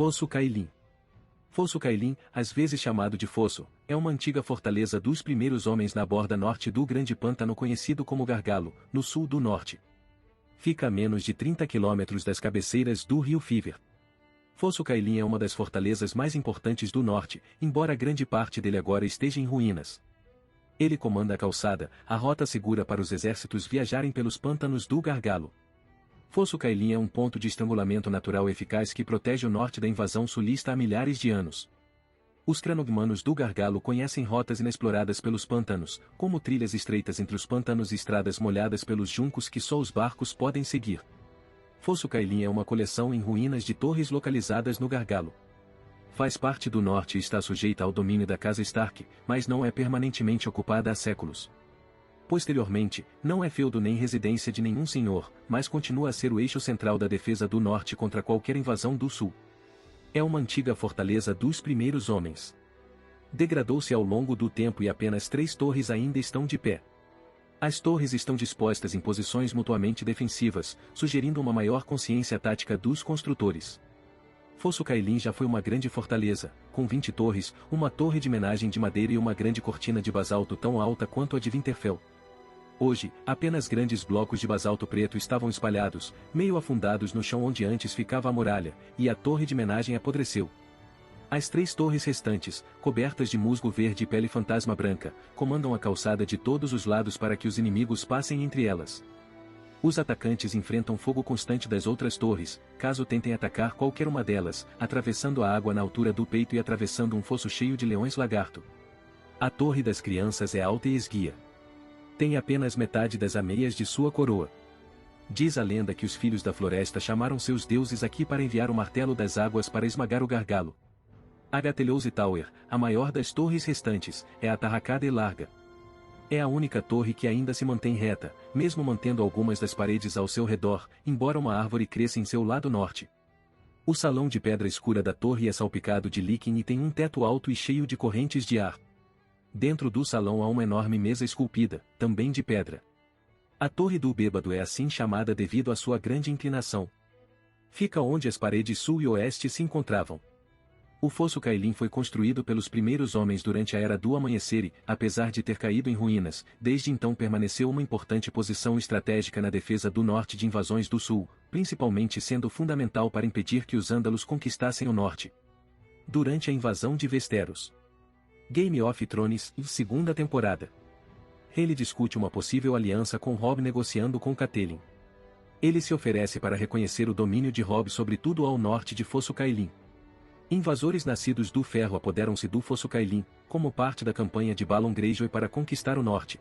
Fosso Cailin. Fosso Cailin, às vezes chamado de Fosso, é uma antiga fortaleza dos primeiros homens na borda norte do grande pântano conhecido como Gargalo, no sul do norte. Fica a menos de 30 quilômetros das cabeceiras do rio Fiver. Fosso Cailin é uma das fortalezas mais importantes do norte, embora grande parte dele agora esteja em ruínas. Ele comanda a calçada, a rota segura para os exércitos viajarem pelos pântanos do Gargalo. Fosso Cailin é um ponto de estrangulamento natural eficaz que protege o norte da invasão sulista há milhares de anos. Os cranogmanos do Gargalo conhecem rotas inexploradas pelos pântanos, como trilhas estreitas entre os pântanos e estradas molhadas pelos juncos que só os barcos podem seguir. Fosso Cailin é uma coleção em ruínas de torres localizadas no Gargalo. Faz parte do norte e está sujeita ao domínio da Casa Stark, mas não é permanentemente ocupada há séculos. Posteriormente, não é feudo nem residência de nenhum senhor, mas continua a ser o eixo central da defesa do norte contra qualquer invasão do sul. É uma antiga fortaleza dos primeiros homens. Degradou-se ao longo do tempo e apenas 3 torres ainda estão de pé. As torres estão dispostas em posições mutuamente defensivas, sugerindo uma maior consciência tática dos construtores. Fosso Cailin já foi uma grande fortaleza, com 20 torres, uma torre de menagem de madeira e uma grande cortina de basalto tão alta quanto a de Winterfell. Hoje, apenas grandes blocos de basalto preto estavam espalhados, meio afundados no chão onde antes ficava a muralha, e a torre de menagem apodreceu. As 3 torres restantes, cobertas de musgo verde e pele fantasma branca, comandam a calçada de todos os lados para que os inimigos passem entre elas. Os atacantes enfrentam fogo constante das outras torres, caso tentem atacar qualquer uma delas, atravessando a água na altura do peito e atravessando um fosso cheio de leões lagarto. A Torre das Crianças é alta e esguia. Tem apenas metade das ameias de sua coroa. Diz a lenda que os filhos da floresta chamaram seus deuses aqui para enviar o martelo das águas para esmagar o Gargalo. A Gatelhouse Tower, a maior das torres restantes, é atarracada e larga. É a única torre que ainda se mantém reta, mesmo mantendo algumas das paredes ao seu redor, embora uma árvore cresça em seu lado norte. O salão de pedra escura da torre é salpicado de líquen e tem um teto alto e cheio de correntes de ar. Dentro do salão há uma enorme mesa esculpida, também de pedra. A Torre do Bêbado é assim chamada devido à sua grande inclinação. Fica onde as paredes sul e oeste se encontravam. O Fosso Cailin foi construído pelos primeiros homens durante a Era do Amanhecer e, apesar de ter caído em ruínas, desde então permaneceu uma importante posição estratégica na defesa do norte de invasões do sul, principalmente sendo fundamental para impedir que os ândalos conquistassem o norte. Durante a invasão de Westeros. Game of Thrones, segunda temporada. Ele discute uma possível aliança com Robb negociando com Catelyn. Ele se oferece para reconhecer o domínio de Robb sobre tudo ao norte de Fosso Cailin. Invasores nascidos do Ferro apoderam-se do Fosso Cailin, como parte da campanha de Balon Greyjoy para conquistar o norte.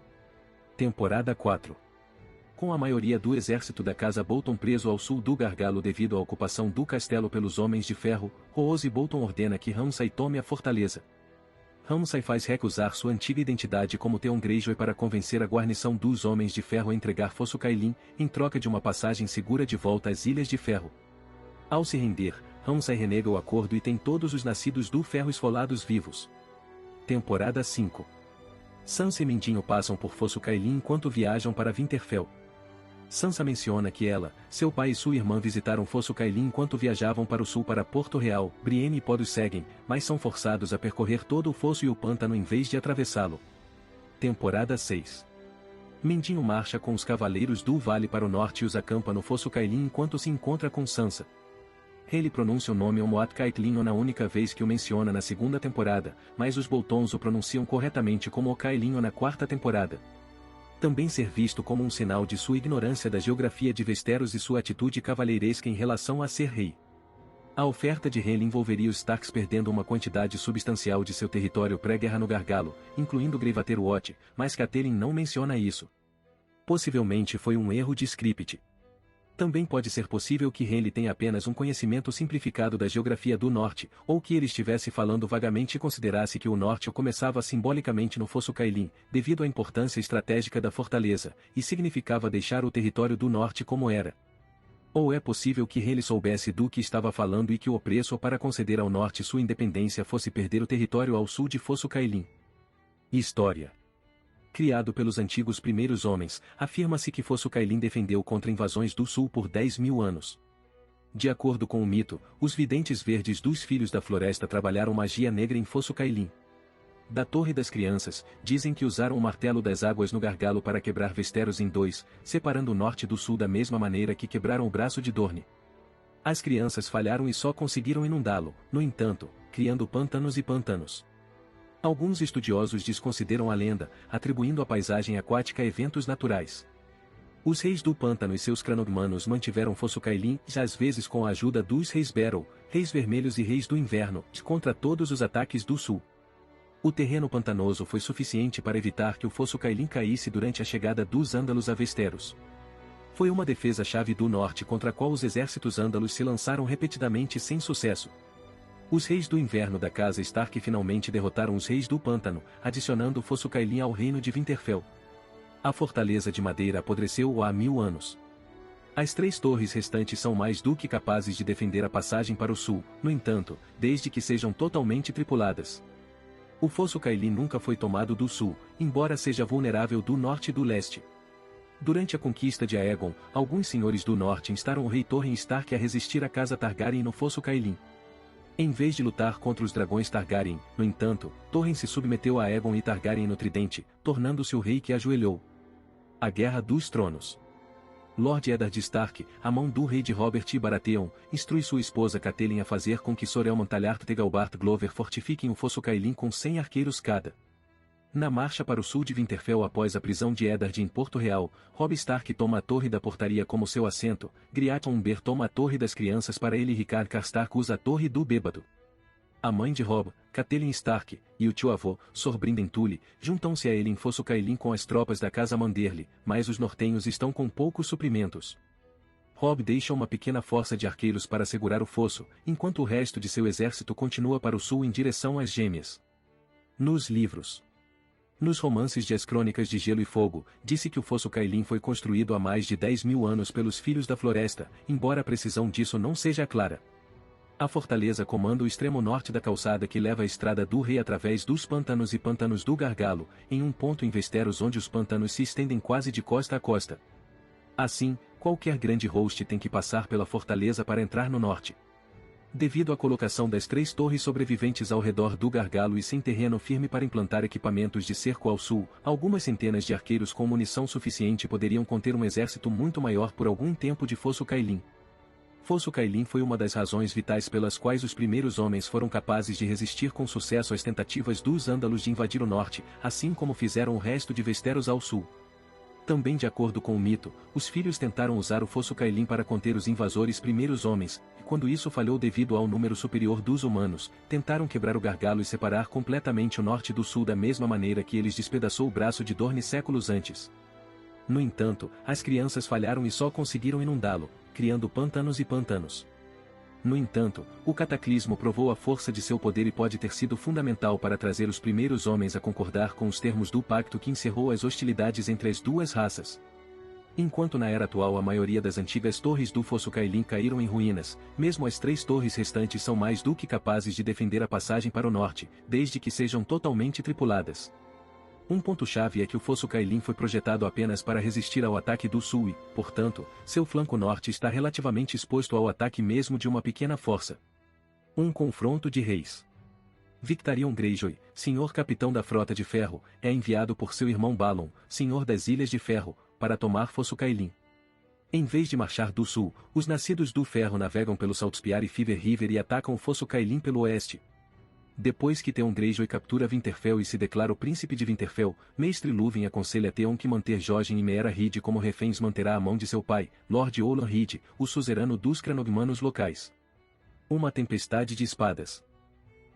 Temporada 4. Com a maioria do exército da Casa Bolton preso ao sul do Gargalo devido à ocupação do castelo pelos Homens de Ferro, Roose Bolton ordena que Ramsay tome a fortaleza. Ramsay faz recusar sua antiga identidade como Theon Greyjoy para convencer a guarnição dos Homens de Ferro a entregar Fosso Cailin, em troca de uma passagem segura de volta às Ilhas de Ferro. Ao se render, Ramsay renega o acordo e tem todos os nascidos do Ferro esfolados vivos. Temporada 5. Sansa e Mindinho passam por Fosso Cailin enquanto viajam para Winterfell. Sansa menciona que ela, seu pai e sua irmã visitaram Fosso Cailin enquanto viajavam para o sul para Porto Real. Brienne e Pod os seguem, mas são forçados a percorrer todo o fosso e o pântano em vez de atravessá-lo. Temporada 6. Mindinho marcha com os Cavaleiros do Vale para o norte e os acampa no Fosso Cailin enquanto se encontra com Sansa. Ele pronuncia o nome Omoat Caitlin na única vez que o menciona na segunda temporada, mas os Boltons o pronunciam corretamente como Ocailin na quarta temporada. Também ser visto como um sinal de sua ignorância da geografia de Westeros e sua atitude cavalheiresca em relação a ser rei. A oferta de Renly envolveria os Starks perdendo uma quantidade substancial de seu território pré-guerra no Gargalo, incluindo Greywater Watch, mas Catelyn não menciona isso. Possivelmente foi um erro de script. Também pode ser possível que Renly tenha apenas um conhecimento simplificado da geografia do norte, ou que ele estivesse falando vagamente e considerasse que o norte começava simbolicamente no Fosso Cailin, devido à importância estratégica da fortaleza, e significava deixar o território do norte como era. Ou é possível que Renly soubesse do que estava falando e que o preço para conceder ao norte sua independência fosse perder o território ao sul de Fosso Cailin. História. Criado pelos antigos primeiros homens, afirma-se que Fosso Cailin defendeu contra invasões do sul por 10.000 anos. De acordo com o mito, os videntes verdes dos Filhos da Floresta trabalharam magia negra em Fosso Cailin. Da Torre das Crianças, dizem que usaram o martelo das águas no gargalo para quebrar Westeros em dois, separando o norte do sul da mesma maneira que quebraram o braço de Dorne. As crianças falharam e só conseguiram inundá-lo, no entanto, criando pântanos e pantanos. Alguns estudiosos desconsideram a lenda, atribuindo a paisagem aquática a eventos naturais. Os reis do pântano e seus cranogmanos mantiveram Fosso Cailin, às vezes com a ajuda dos reis Beryl, reis vermelhos e reis do inverno, contra todos os ataques do sul. O terreno pantanoso foi suficiente para evitar que o Fosso Cailin caísse durante a chegada dos ândalos a Westeros. Foi uma defesa-chave do norte contra a qual os exércitos ândalos se lançaram repetidamente sem sucesso. Os reis do inverno da casa Stark finalmente derrotaram os reis do pântano, adicionando Fosso Cailin ao reino de Winterfell. A fortaleza de madeira apodreceu há 1000 anos. As 3 torres restantes são mais do que capazes de defender a passagem para o sul, no entanto, desde que sejam totalmente tripuladas. O Fosso Cailin nunca foi tomado do sul, embora seja vulnerável do norte e do leste. Durante a conquista de Aegon, alguns senhores do norte instaram o rei Torrhen Stark a resistir à casa Targaryen no Fosso Cailin. Em vez de lutar contra os dragões Targaryen, no entanto, Torrhen se submeteu a Aegon e Targaryen no Tridente, tornando-se o rei que ajoelhou. A Guerra dos Tronos. Lord Eddard Stark, a mão do rei de Robert e Baratheon, instrui sua esposa Catelyn a fazer com que Sor Elman Tallart e Galbart Glover fortifiquem o Fosso Cailin com 100 arqueiros cada. Na marcha para o sul de Winterfell após a prisão de Eddard em Porto Real, Robb Stark toma a Torre da Portaria como seu assento, Griat Umber toma a Torre das Crianças para ele e Rickard Karstark usa a Torre do Bêbado. A mãe de Robb, Catelyn Stark, e o tio-avô, Sor Brynden Tully, juntam-se a ele em Fosso Cailin com as tropas da casa Manderly, mas os nortenhos estão com poucos suprimentos. Robb deixa uma pequena força de arqueiros para segurar o fosso, enquanto o resto de seu exército continua para o sul em direção às Gêmeas. Nos livros. Nos romances de As Crônicas de Gelo e Fogo, disse que o Fosso Cailin foi construído há mais de 10.000 anos pelos Filhos da Floresta, embora a precisão disso não seja clara. A fortaleza comanda o extremo norte da calçada que leva a Estrada do Rei através dos pântanos e pântanos do Gargalo, em um ponto em Westeros onde os pântanos se estendem quase de costa a costa. Assim, qualquer grande host tem que passar pela fortaleza para entrar no norte. Devido à colocação das 3 torres sobreviventes ao redor do Gargalo e sem terreno firme para implantar equipamentos de cerco ao sul, algumas centenas de arqueiros com munição suficiente poderiam conter um exército muito maior por algum tempo de Fosso Cailin. Fosso Cailin foi uma das razões vitais pelas quais os primeiros homens foram capazes de resistir com sucesso às tentativas dos ândalos de invadir o norte, assim como fizeram o resto de Westeros ao sul. Também de acordo com o mito, os filhos tentaram usar o Fosso Cailin para conter os invasores primeiros homens, e quando isso falhou devido ao número superior dos humanos, tentaram quebrar o gargalo e separar completamente o norte do sul da mesma maneira que eles despedaçou o braço de Dorne séculos antes. No entanto, as crianças falharam e só conseguiram inundá-lo, criando pântanos e pantanos. No entanto, o cataclismo provou a força de seu poder e pode ter sido fundamental para trazer os primeiros homens a concordar com os termos do pacto que encerrou as hostilidades entre as duas raças. Enquanto na era atual a maioria das antigas torres do Fosso Cailin caíram em ruínas, mesmo as 3 torres restantes são mais do que capazes de defender a passagem para o norte, desde que sejam totalmente tripuladas. Um ponto-chave é que o Fosso Cailin foi projetado apenas para resistir ao ataque do sul e, portanto, seu flanco norte está relativamente exposto ao ataque mesmo de uma pequena força. Um confronto de reis. Victarion Greyjoy, senhor capitão da Frota de Ferro, é enviado por seu irmão Balon, senhor das Ilhas de Ferro, para tomar Fosso Cailin. Em vez de marchar do sul, os nascidos do Ferro navegam pelo Saltspyre e Fever River e atacam Fosso Cailin pelo oeste. Depois que Theon Greyjoy captura Winterfell e se declara o príncipe de Winterfell, Mestre Luwin aconselha Theon que manter Jojen e Meera Reed como reféns manterá a mão de seu pai, Lord Olan Reed, o suzerano dos cranogmanos locais. Uma tempestade de espadas.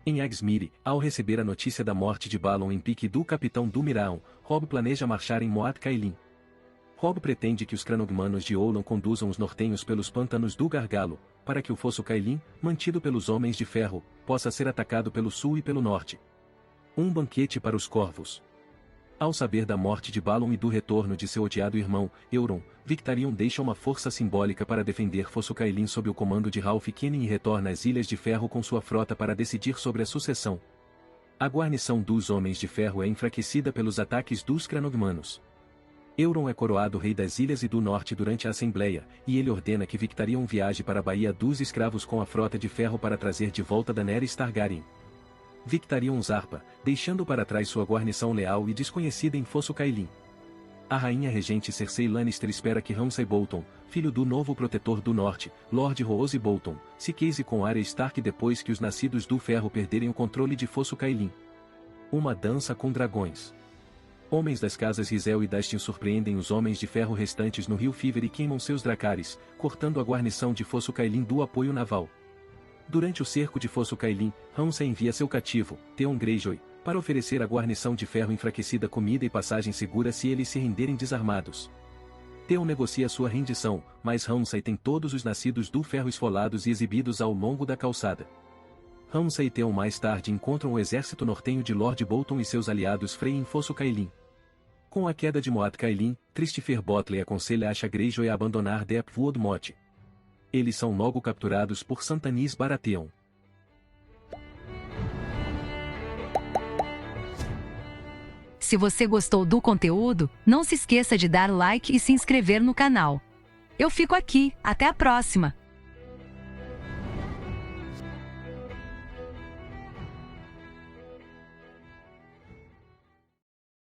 Em Agsmire, ao receber a notícia da morte de Balon em pique do capitão do Miraon, Robb planeja marchar em Moat Cailin. Robb pretende que os cranogmanos de Olan conduzam os nortenhos pelos pântanos do Gargalo, para que o Fosso Cailin, mantido pelos Homens de Ferro, possa ser atacado pelo sul e pelo norte. Um banquete para os corvos. Ao saber da morte de Balon e do retorno de seu odiado irmão, Euron, Victarion deixa uma força simbólica para defender Fosso Cailin sob o comando de Ralph Keane e retorna às Ilhas de Ferro com sua frota para decidir sobre a sucessão. A guarnição dos Homens de Ferro é enfraquecida pelos ataques dos cranogmanos. Euron é coroado rei das Ilhas e do Norte durante a Assembleia, e ele ordena que Victarion viaje para a Baía dos Escravos com a Frota de Ferro para trazer de volta Daenerys Targaryen. Victarion zarpa, deixando para trás sua guarnição leal e desconhecida em Fosso Cailin. A rainha regente Cersei Lannister espera que Ramsay Bolton, filho do novo protetor do norte, Lord Rose Bolton, se case com Arya Stark depois que os nascidos do ferro perderem o controle de Fosso Cailin. Uma dança com dragões. Homens das casas Rizel e Dastin surpreendem os homens de ferro restantes no rio Fiver e queimam seus dracares, cortando a guarnição de Fosso Cailin do apoio naval. Durante o cerco de Fosso Cailin, Ramsay envia seu cativo, Theon Greyjoy, para oferecer à guarnição de ferro enfraquecida comida e passagem segura se eles se renderem desarmados. Theon negocia sua rendição, mas Ramsay tem todos os nascidos do ferro esfolados e exibidos ao longo da calçada. Ramsay e Theon mais tarde encontram o exército nortenho de Lord Bolton e seus aliados Frey em Fosso Cailin. Com a queda de Moat Cailin, Christopher Botley aconselha Asha Greyjoy a abandonar Deepwood Motte. Eles são logo capturados por Santanis Baratheon. Se você gostou do conteúdo, não se esqueça de dar like e se inscrever no canal. Eu fico aqui, até a próxima!